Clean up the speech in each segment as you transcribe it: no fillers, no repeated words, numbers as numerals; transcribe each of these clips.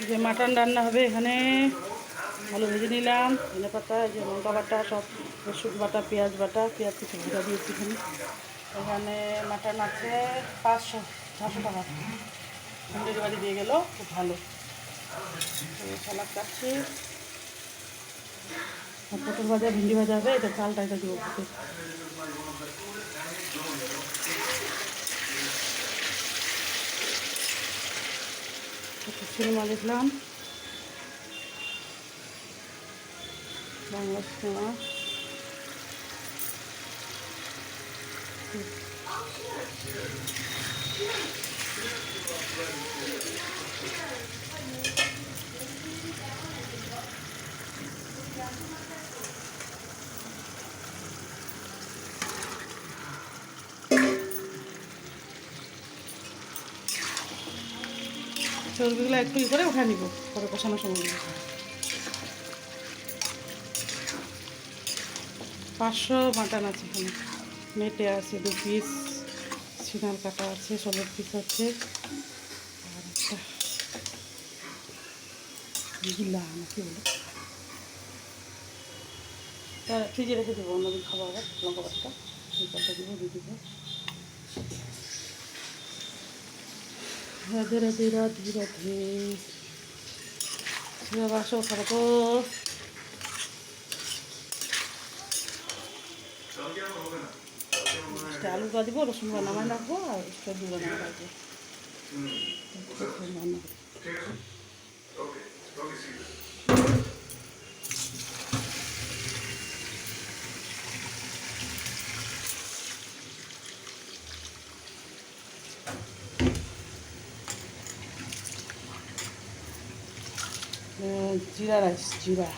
যে মাটন রান্না হবে এখানে আলু ভেজে নিলাম, ধনে পাতা, এই যে লঙ্কা বাটা, সব রসুন বাটা, পেঁয়াজ বাটা, পেঁয়াজ কিছু ভাজা দিয়েছি এখানে। এখানে মাটন আছে 500-600 টাকা, হোম ডেলিভারি দিয়ে গেল, খুব ভালো। সালাদ কাটছি, পটল ভাজা, ভিন্ডি ভাজা হবে, এটা চালটা এটা দিব খেতে। সিনেমা দেখলাম, বাংলা সিনেমা। চর্বিগুলো একটু করে উঠে নিব, পরে কষানোর সময় দিব। 500 মাটন আছে এখানে, মেটে আছে 2 পিস, সিনার কাটা আছে 16 পিস আছে, আর একটা গিলা নাকি বলে, ফ্রিজে রেখে দেবো, অন্যদিন খাবো আবার। লঙ্কা বাটা এই কলটা দিব, দিয়ে দিব। রাধে রাধে রাধে রাধে, বাসো খাবো তো। আলু বা দিব, রসুন বা নামায় রাখবো, আর সবজি বানানো রাখবো, রান্না জিরা রাইস, জিরা।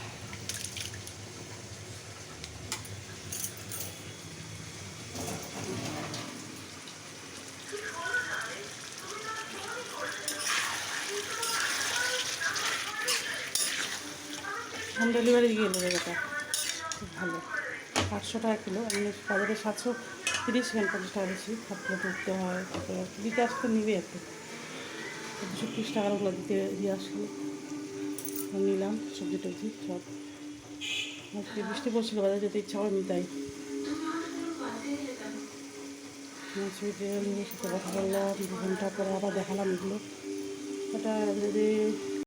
হোম ডেলিভারি দিয়ে গেলো এটা, খুব ভালো। 500 টাকা কিলো, আমি বাজারে 730, এখানে 50 টাকা বেশি। খাপড়ে তুলতে হয়, তারপরে দিতে আসতে নিবে একটু 230 টাকার ওগুলো দিয়ে আসলো। নিলাম সবজি টবজি সব। আজকে বৃষ্টি পড়ছিল, বাজারে যেতে ইচ্ছা করেনি, তাই সাথে কথা বললাম। 2 ঘন্টা পরে আবার দেখালাম এগুলো। এটা যদি